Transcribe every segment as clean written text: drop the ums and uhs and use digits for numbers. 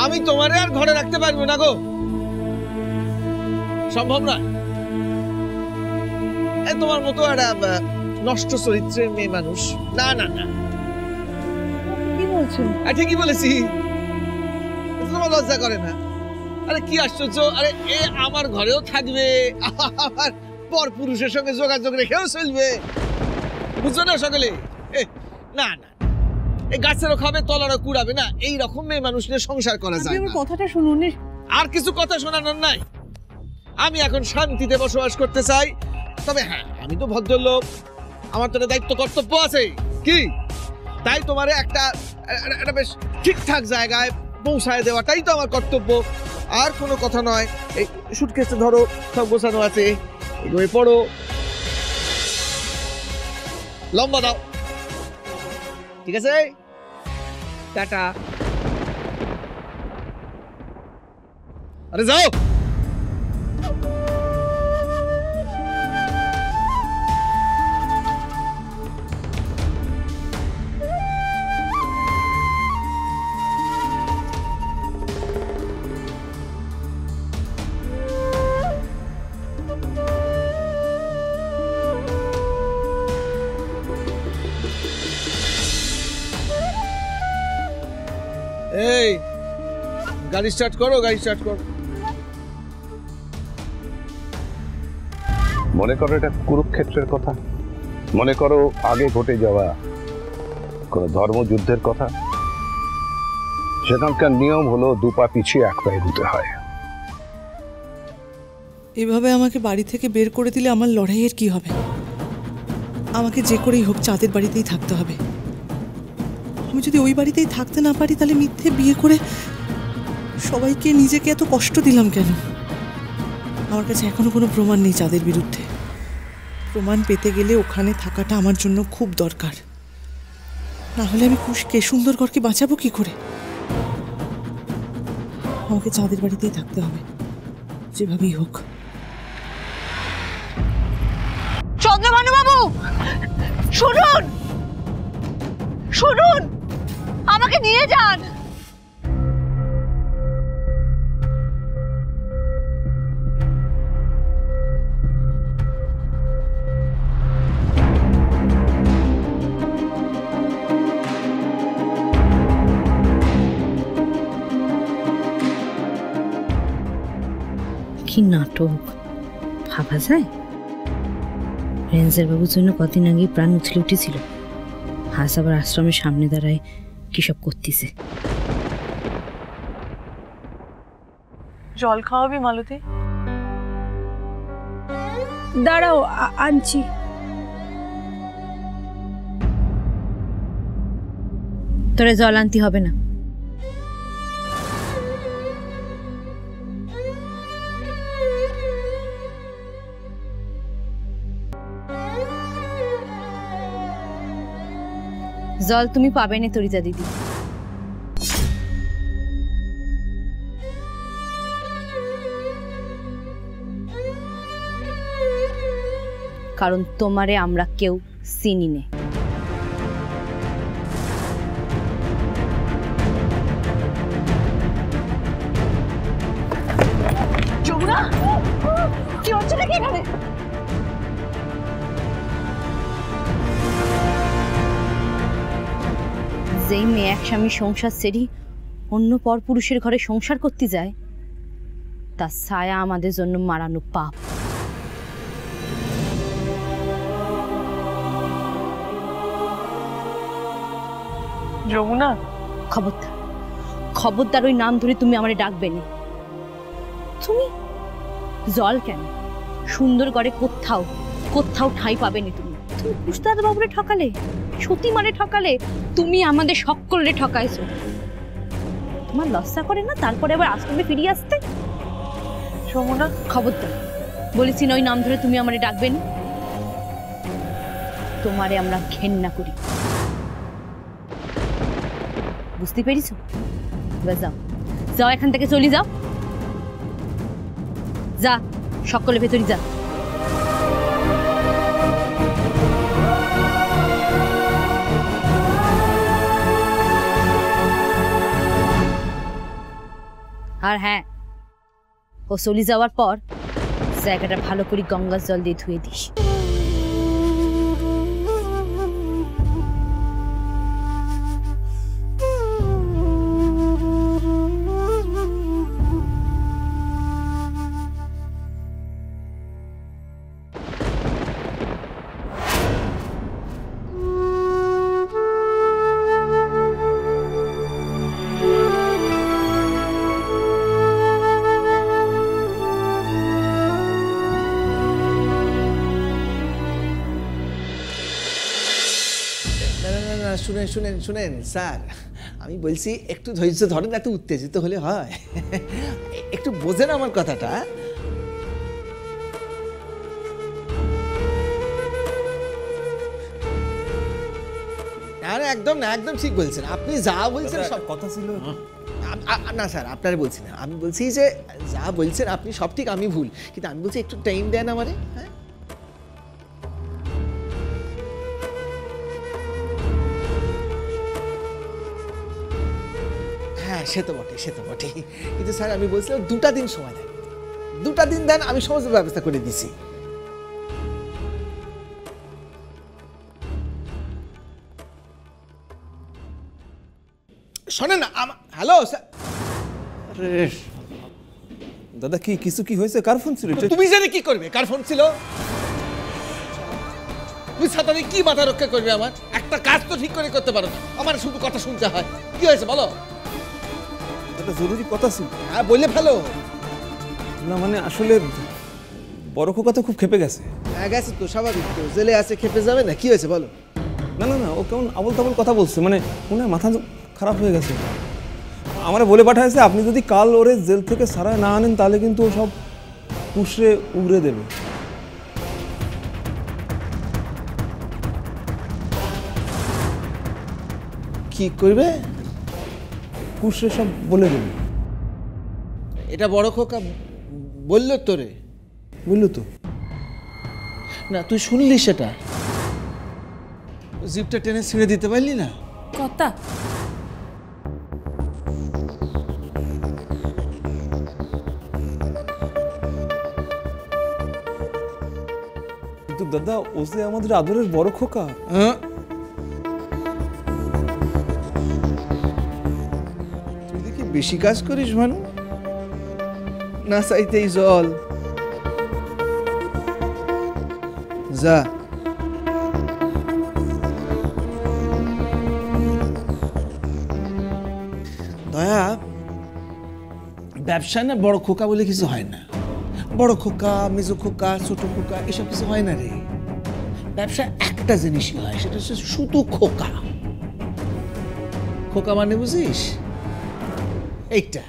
আমি তোমারে আর ঘরে রাখতে পারবো না গো, সম্ভব না। তোমার মতো একটা নষ্ট চরিত্রের মেয়ে মানুষ, না না না। কি বলছেন? ঠিকই বলেছি, তোমার লজ্জা করে না? আরে কি আশ্চর্য, আরে এ আমার ঘরেও থাকবে, আমার পর পুরুষের সঙ্গে যোগাযোগ রেখেও চলবে, বুঝছো না সকলে? না না, এই গাছেরও খাবে তলারও কুড়াবে না, এই রকম মেয়ে মানুষ নিয়ে সংসার করা যায় না। কথাটা শুনুন। আর কিছু কথা শোনানোর নাই, আমি এখন শান্তিতে বসবাস করতে চাই। তবে হ্যাঁ, আমি তো ভদ্রলোক, আমার তো দায়িত্ব কর্তব্য আছে, কি তাই তোমারে একটা বেশ ঠিকঠাক জায়গায় পৌঁছায় দেওয়াটাই তো আমার কর্তব্য, আর কোনো কথা নয়। এই সুটকেসটা ধরো, সব গোছানো আছে, এগুলোই পড়ো, লম্বা দাও, ঠিক আছে? টাটা। আরে যাও। এই গাড়ি স্টার্ট করো, গাড়ি স্টার্ট করো। মনে করো এটা কুরুক্ষেত্রের কথা, মনে করো আগে ঘটে যাওয়া কোন ধর্মযুদ্ধের কথা। সেখানকার নিয়ম হলো দুপা পিছিয়ে এক পায়ে এগোতে হয়। এভাবে আমাকে বাড়ি থেকে বের করে দিলে আমার লড়াইয়ের কি হবে? আমাকে যে করেই হোক চাঁদের বাড়িতেই থাকতে হবে। আমি যদি ওই বাড়িতেই থাকতে না পারি, তাহলে মিথ্যে বিয়ে করে সবাইকে, নিজেকে এত কষ্ট দিলাম কেন? আমার কাছে এখনো কোনো প্রমাণ নেই চাঁদের বিরুদ্ধে। প্রমাণ পেতে গেলে ওখানে থাকাটা আমার জন্য খুব দরকার, না হলে আমি কুশকে, সুন্দরগড়কে বাঁচাবো কি করে? আমাকে চাঁদের বাড়িতেই থাকতে হবে, যেভাবেই হোক। চন্দ্রভানু বাবু, শুনুন শুনুন, আমাকে নিয়ে যান। কি নাটক ভাবা যায়? রেঞ্জার বাবুর জন্য কদিন আগে প্রাণ উছলে উঠেছিল, আজ আবার আশ্রমের সামনে দাঁড়ায় কি সব করতেছে। জল খাওয়াবি মালতী? দাঁড়াও, আনছি। তোরে জল আনতে হবে না, জল তুমি পাবে না তরিতা দিদি। কারণ তোমারে আমরা কেউ চিনি নে। যমুনা, কি হচ্ছে নাকি এখানে? যেই মেয়ে এক স্বামী সংসার ছেড়ে অন্য পর পুরুষের ঘরে সংসার করতে যায়, তার ছায়া আমাদের জন্য মারানো পাপ। যমুনা, খবরদার, খবরদার ওই নাম ধরে তুমি আমারে ডাকবে না। তুমি জল কেন, সুন্দরগড়ে কোথাও কোথাও ঠাঁই পাবে না। তুমি তুমি কুস্তাদ বাবুরে ঠকালে, সতী মানে ঠকালে, তুমি আমাদের সকলরে ঠকাইছো। তোমার লজ্জা করে না তারপরে আবার আশ্রমে ফিরিয়ে আসতে? যমুনা, খবরদার বলেছি না ওই নাম ধরে তুমি আমারে ডাকবেন। তোমারে আমরা ঘেন্না করি, বুঝতে পেরেছো? এবার যাও, যাও এখান থেকে চলে যাও, যা সকলে ভেতরে যা। আর হ্যাঁ, ও চলে যাওয়ার পর জায়গাটা ভালো করে গঙ্গার জল দিয়ে ধুয়ে দিস। না না না না, শুনেন শুনেন শুনেন স্যার, আমি বলছি একটু ধৈর্য ধরেন, এত উত্তেজিত হলে হয়? একটু বোঝেন আমার কথাটা। আরে একদম না, একদম ঠিক বলছেন আপনি, যা বলছেন সব কথা ছিল। না স্যার, আপনারা বলছি না, আমি বলছি যে যা বলছেন আপনি সব ঠিক, আমি ভুল, কিন্তু আমি বলছি একটু টাইম দেন আমারে। হ্যাঁ, হ্যাঁ সে তো বটে, সে তো বটে, কিন্তু স্যার আমি বলছিলাম 2টা দিন সময় দেন, 2টা দিন দেন, আমি সমস্ত ব্যবস্থা করে দিছি। শোনেন না, হ্যালো স্যার। দাদা কি কিছু কি হয়েছে? কার ফোন ছিল? তুমি জানি কি করবে, কার ফোন ছিল? তুমি সাতারে কি মাথা রক্ষা করবে আমার? একটা কাজ তো ঠিক করে করতে পারো না, আমার শুধু কথা শুনতে হয়। কি হয়েছে বলো? একটা জরুরি কথা ছিল। হ্যাঁ বললে ভালো। না মানে আসলে বড় খোকা তো খুব ক্ষেপে গেছে। হ্যাঁ গেছে তো, স্বাভাবিক তো, জেলে আছে, খেপে যাবে না। কি হয়েছে বলো? না না না, ও কেমন আবল তাবল কথা বলছে, মানে মনে হয় মাথা খারাপ হয়ে গেছে। আমার বলে পাঠাইছে আপনি যদি কাল ওরে জেল থেকে সারায় না আনেন তাহলে কিন্তু ও সব পুষরে উড়ে দেবে। কি করবে? পুষরে সব বলে দেবে। এটা বড় খোকা বললো তোরে? বুঝলো তো? না তুই শুনলি সেটা? জিপটা টেনে ছিঁড়ে দিতে পারলি না? কথা কিন্তু দাদা ও যে আমাদের আদরের বড় খোকা। হ্যাঁ, তুই দেখি বেশি কাজ করিস ভানু, না চাইতেই জল। যা দয়া, ব্যবসা না বড় খোকা বলে কিছু হয় না। বড় খোকা, মেজো খোকা, ছোট খোকা এসব কিছু হয় না রে। ব্যবসা একটা জিনিসই হয়, সেটা হচ্ছে শুধু খোকা। খোকা মানে বুঝিস? এইটা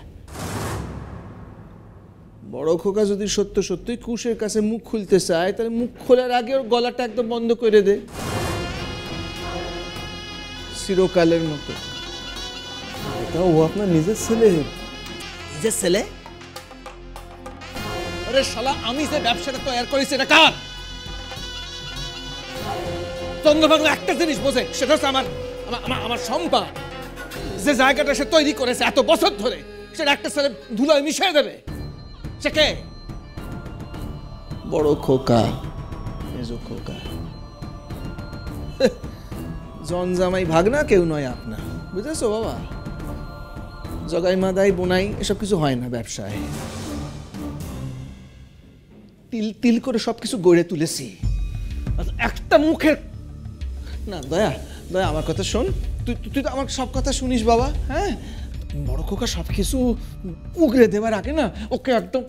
বড় খোকা যদি সত্য সত্যই কুশের কাছে মুখ খুলতে চায়, তাহলে মুখ খোলার আগে ওর গলাটা একদম বন্ধ করে দে, চিরকালের মতো। এটা ও আপনার নিজের ছেলে। নিজের ছেলে? আরে শালা, আমি যে ব্যবসাটা তৈরি করেছি এটা কার? চন্দ্রবাবু একটা জিনিস বোঝে, সেটা হচ্ছে আমার আমার সম্পদ। যে জায়গাটা সে তৈরি করেছে এত বছর ধরে, সেটা একটা ছেলে ধুলায় মিশিয়ে দেবে? সে কে? বড় খোকা, মেজো খোকা। জনজামাই ভাগনা কেউ নয় আপনা, বুঝেছো বাবা? জগাই মাদাই বোনাই এসব কিছু হয় না ব্যবসায়। তিল তিল করে সবকিছু গড়ে তুলেছি, একটা মুখের না। দয়া দয়া, আমার কথা শোন, তুই তুই তো আমার সব কথা শুনিস বাবা। হ্যাঁ, বড় খোকা সবকিছু উগড়ে দেবার আগে না ওকে একদম